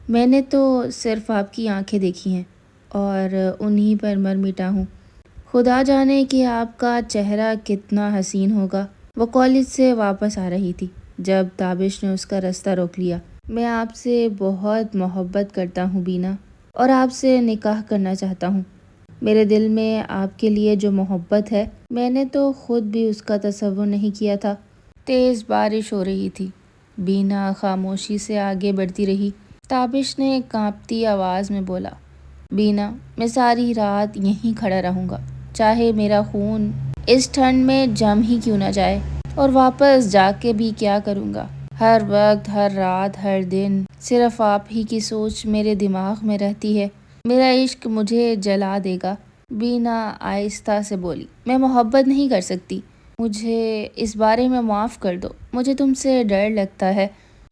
میں نے تو صرف آپ کی آنکھیں دیکھی ہیں اور انہی پر مر مٹا ہوں۔ خدا جانے کہ آپ کا چہرہ کتنا حسین ہوگا۔ وہ کالج سے واپس آ رہی تھی جب تابش نے اس کا راستہ روک لیا۔ میں آپ سے بہت محبت کرتا ہوں بینا، اور آپ سے نکاح کرنا چاہتا ہوں۔ میرے دل میں آپ کے لیے جو محبت ہے، میں نے تو خود بھی اس کا تصور نہیں کیا تھا۔ تیز بارش ہو رہی تھی۔ بینا خاموشی سے آگے بڑھتی رہی۔ تابش نے کانپتی آواز میں بولا، بینا، میں ساری رات یہیں کھڑا رہوں گا، چاہے میرا خون اس ٹھنڈ میں جم ہی کیوں نہ جائے، اور واپس جا کے بھی کیا کروں گا۔ ہر وقت، ہر رات، ہر دن صرف آپ ہی کی سوچ میرے دماغ میں رہتی ہے۔ میرا عشق مجھے جلا دے گا۔ بینا آہستہ سے بولی، میں محبت نہیں کر سکتی، مجھے اس بارے میں معاف کر دو، مجھے تم سے ڈر لگتا ہے۔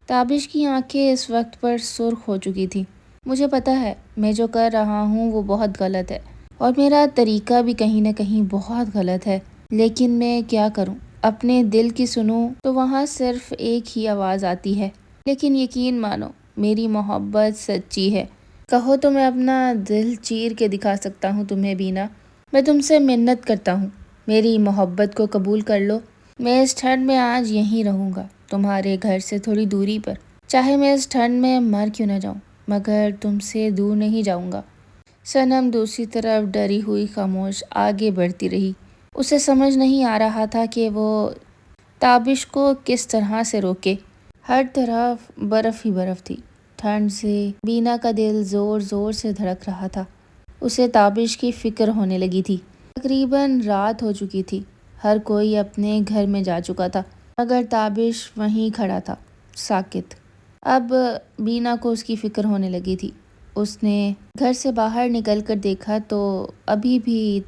تابش کی آنکھیں اس وقت پر سرخ ہو چکی تھیں۔ مجھے پتا ہے میں جو کر رہا ہوں وہ بہت غلط ہے، اور میرا طریقہ بھی کہیں نہ کہیں بہت غلط ہے، لیکن میں کیا کروں؟ اپنے دل کی سنوں تو وہاں صرف ایک ہی آواز آتی ہے، لیکن یقین مانو میری محبت سچی ہے۔ کہو تو میں اپنا دل چیر کے دکھا سکتا ہوں تمہیں بینا۔ میں تم سے منت کرتا ہوں، میری محبت کو قبول کر لو۔ میں اس ٹھنڈ میں آج یہیں رہوں گا، تمہارے گھر سے تھوڑی دوری پر، چاہے میں اس ٹھنڈ میں مر کیوں نہ جاؤں، مگر تم سے دور نہیں جاؤں گا۔ صنم دوسری طرف ڈری ہوئی خاموش آگے بڑھتی رہی۔ اسے سمجھ نہیں آ رہا تھا کہ وہ تابش کو کس طرح سے روکے۔ ہر طرف برف ہی برف تھی۔ ٹھنڈ سے بینا کا دل زور زور سے دھڑک رہا تھا۔ اسے تابش کی فکر ہونے لگی تھی۔ تقریباً رات ہو چکی تھی، ہر کوئی اپنے گھر میں جا چکا تھا، مگر تابش وہیں کھڑا تھا، ساکت۔ اب بینا کو اس کی فکر ہونے لگی تھی۔ اس نے گھر سے باہر نکل کر دیکھا تو ابھی بھی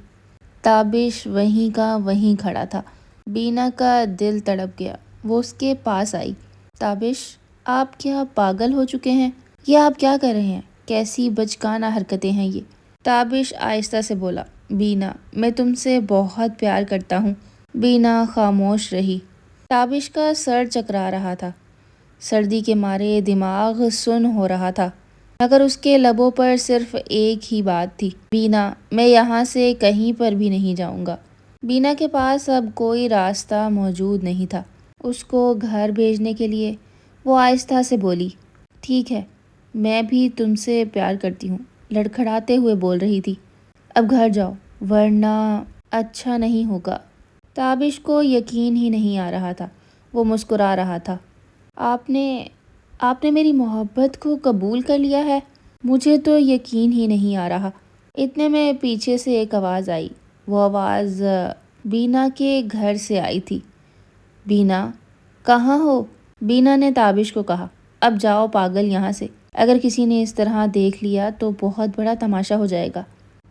تابش وہیں کا وہیں کھڑا تھا۔ بینا کا دل تڑپ گیا۔ وہ اس کے پاس آئی۔ تابش، آپ کیا پاگل ہو چکے ہیں؟ یہ آپ کیا کر رہے ہیں؟ کیسی بچکانہ حرکتیں ہیں یہ؟ تابش آہستہ سے بولا، بینا، میں تم سے بہت پیار کرتا ہوں۔ بینا خاموش رہی۔ تابش کا سر چکرا رہا تھا۔ سردی کے مارے دماغ سن ہو رہا تھا، مگر اس کے لبوں پر صرف ایک ہی بات تھی، بینا، میں یہاں سے کہیں پر بھی نہیں جاؤں گا۔ بینا کے پاس اب کوئی راستہ موجود نہیں تھا اس کو گھر بھیجنے کے لیے۔ وہ آہستہ سے بولی، ٹھیک ہے، میں بھی تم سے پیار کرتی ہوں، لڑکھڑاتے ہوئے بول رہی تھی۔ اب گھر جاؤ ورنہ اچھا نہیں ہوگا۔ تابش کو یقین ہی نہیں آ رہا تھا۔ وہ مسکرا رہا تھا، آپ نے میری محبت کو قبول کر لیا ہے؟ مجھے تو یقین ہی نہیں آ رہا۔ اتنے میں پیچھے سے ایک آواز آئی۔ وہ آواز بینا کے گھر سے آئی تھی۔ بینا، کہاں ہو؟ بینا نے تابش کو کہا، اب جاؤ پاگل یہاں سے، اگر کسی نے اس طرح دیکھ لیا تو بہت بڑا تماشا ہو جائے گا۔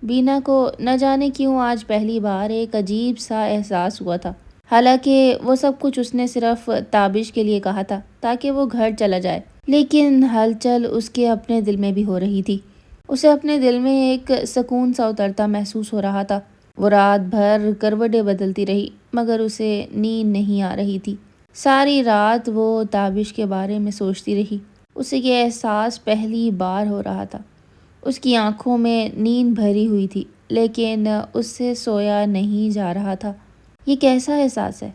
بینا کو نہ جانے کیوں آج پہلی بار ایک عجیب سا احساس ہوا تھا، حالانکہ وہ سب کچھ اس نے صرف تابش کے لیے کہا تھا تاکہ وہ گھر چلا جائے، لیکن ہلچل اس کے اپنے دل میں بھی ہو رہی تھی۔ اسے اپنے دل میں ایک سکون سا اترتا محسوس ہو رہا تھا۔ وہ رات بھر کروٹیں بدلتی رہی مگر اسے نیند نہیں آ رہی تھی۔ ساری رات وہ تابش کے بارے میں سوچتی رہی۔ اسے یہ احساس پہلی بار ہو رہا تھا۔ اس کی آنکھوں میں نیند بھری ہوئی تھی لیکن اس سے سویا نہیں جا رہا تھا۔ یہ کیسا احساس ہے؟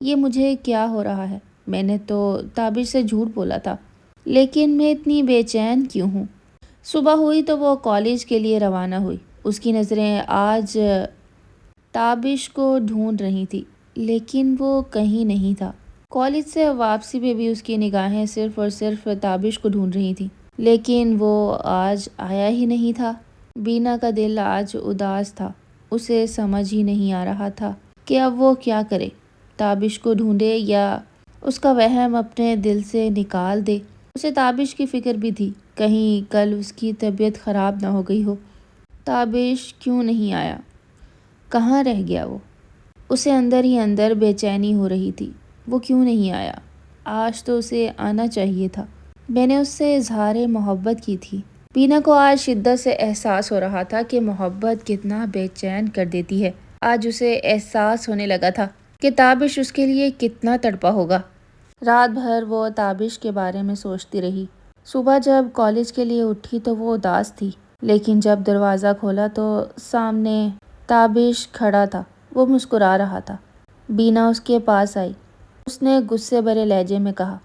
یہ مجھے کیا ہو رہا ہے؟ میں نے تو تابش سے جھوٹ بولا تھا، لیکن میں اتنی بے چین کیوں ہوں؟ صبح ہوئی تو وہ کالج کے لیے روانہ ہوئی۔ اس کی نظریں آج تابش کو ڈھونڈ رہی تھی لیکن وہ کہیں نہیں تھا۔ کالج سے واپسی پہ بھی اس کی نگاہیں صرف اور صرف تابش کو ڈھونڈ رہی تھیں، لیکن وہ آج آیا ہی نہیں تھا۔ بینا کا دل آج اداس تھا۔ اسے سمجھ ہی نہیں آ رہا تھا کہ اب وہ کیا کرے، تابش کو ڈھونڈے یا اس کا وہم اپنے دل سے نکال دے۔ اسے تابش کی فکر بھی تھی، کہیں کل اس کی طبیعت خراب نہ ہو گئی ہو۔ تابش کیوں نہیں آیا؟ کہاں رہ گیا وہ؟ اسے اندر ہی اندر بے چینی ہو رہی تھی۔ وہ کیوں نہیں آیا؟ آج تو اسے آنا چاہیے تھا۔ میں نے اس سے اظہار محبت کی تھی۔ بینا کو آج شدت سے احساس ہو رہا تھا کہ محبت کتنا بے چین کر دیتی ہے۔ آج اسے احساس ہونے لگا تھا کہ تابش اس کے لیے کتنا تڑپا ہوگا۔ رات بھر وہ تابش کے بارے میں سوچتی رہی۔ صبح جب کالج کے لیے اٹھی تو وہ اداس تھی، لیکن جب دروازہ کھولا تو سامنے تابش کھڑا تھا۔ وہ مسکرا رہا تھا۔ بینا اس کے پاس آئی۔ اس نے غصے بھرے لہجے میں کہا،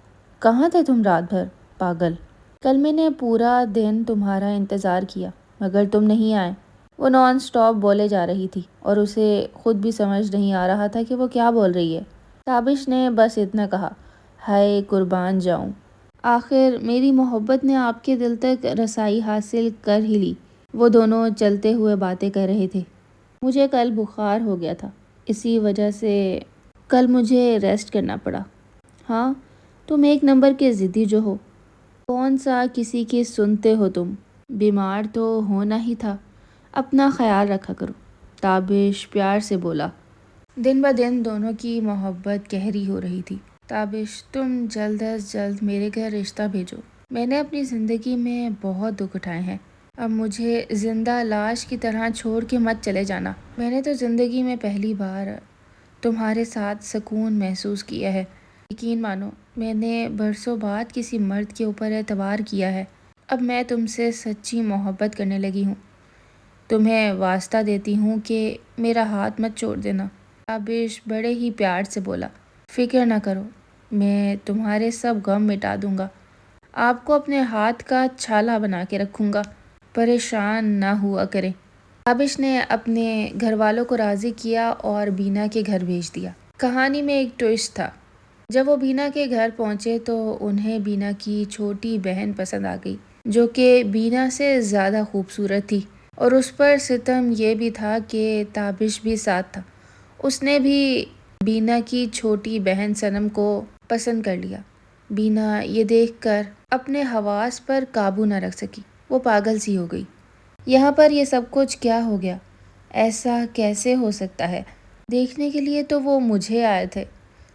کہاں تھے تم رات بھر، پاگل؟ کل میں نے پورا دن تمہارا انتظار کیا مگر تم نہیں آئے۔ وہ نان سٹاپ بولے جا رہی تھی اور اسے خود بھی سمجھ نہیں آ رہا تھا کہ وہ کیا بول رہی ہے۔ تابش نے بس اتنا کہا، ہائے قربان جاؤں، آخر میری محبت نے آپ کے دل تک رسائی حاصل کر ہی لی۔ وہ دونوں چلتے ہوئے باتیں کر رہے تھے۔ مجھے کل بخار ہو گیا تھا، اسی وجہ سے کل مجھے ریسٹ کرنا پڑا۔ ہاں، تم ایک نمبر کے ضدی جو ہو، کون سا کسی کی سنتے ہو تم؟ بیمار تو ہونا ہی تھا، اپنا خیال رکھا کرو، تابش پیار سے بولا۔ دن بہ دن دونوں کی محبت گہری ہو رہی تھی۔ تابش، تم جلد از جلد میرے گھر رشتہ بھیجو۔ میں نے اپنی زندگی میں بہت دکھ اٹھائے ہیں، اب مجھے زندہ لاش کی طرح چھوڑ کے مت چلے جانا۔ میں نے تو زندگی میں پہلی بار تمہارے ساتھ سکون محسوس کیا ہے۔ یقین مانو، میں نے برسوں بعد کسی مرد کے اوپر اعتبار کیا ہے۔ اب میں تم سے سچی محبت کرنے لگی ہوں۔ تمہیں واسطہ دیتی ہوں کہ میرا ہاتھ مت چھوڑ دینا۔ تابش بڑے ہی پیار سے بولا، فکر نہ کرو، میں تمہارے سب غم مٹا دوں گا، آپ کو اپنے ہاتھ کا چھالا بنا کے رکھوں گا، پریشان نہ ہوا کریں۔ تابش نے اپنے گھر والوں کو راضی کیا اور بینا کے گھر بھیج دیا۔ کہانی میں ایک ٹوئسٹ تھا۔ جب وہ بینا کے گھر پہنچے تو انہیں بینا کی چھوٹی بہن پسند آ گئی، جو کہ بینا سے زیادہ خوبصورت تھی، اور اس پر ستم یہ بھی تھا کہ تابش بھی ساتھ تھا۔ اس نے بھی بینا کی چھوٹی بہن صنم کو پسند کر لیا۔ بینا یہ دیکھ کر اپنے حواس پر قابو نہ رکھ سکی، وہ پاگل سی ہو گئی۔ یہاں پر یہ سب کچھ کیا ہو گیا؟ ایسا کیسے ہو سکتا ہے؟ دیکھنے کے لیے تو وہ مجھے آئے تھے،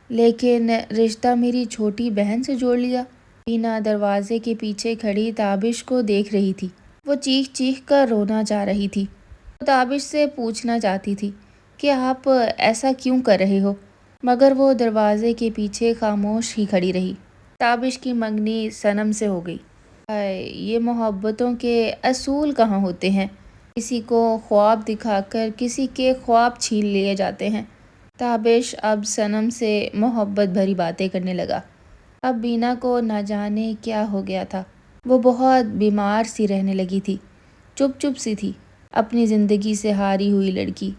لیکن رشتہ میری چھوٹی بہن سے جوڑ لیا۔ بینا دروازے کے پیچھے کھڑی تابش کو دیکھ رہی تھی۔ وہ چیخ چیخ کر رونا چاہ رہی تھی۔ وہ تابش سے پوچھنا چاہتی تھی کہ آپ ایسا کیوں کر رہے ہو، مگر وہ دروازے کے پیچھے خاموش ہی کھڑی رہی۔ تابش کی منگنی صنم سے ہو گئی۔ یہ محبتوں کے اصول کہاں ہوتے ہیں؟ کسی کو خواب دکھا کر کسی کے خواب چھین لیے جاتے ہیں۔ تابش اب صنم سے محبت بھری باتیں کرنے لگا۔ اب بینا کو نہ جانے کیا ہو گیا تھا۔ وہ بہت بیمار سی رہنے لگی تھی، چپ چپ سی تھی، اپنی زندگی سے ہاری ہوئی لڑکی۔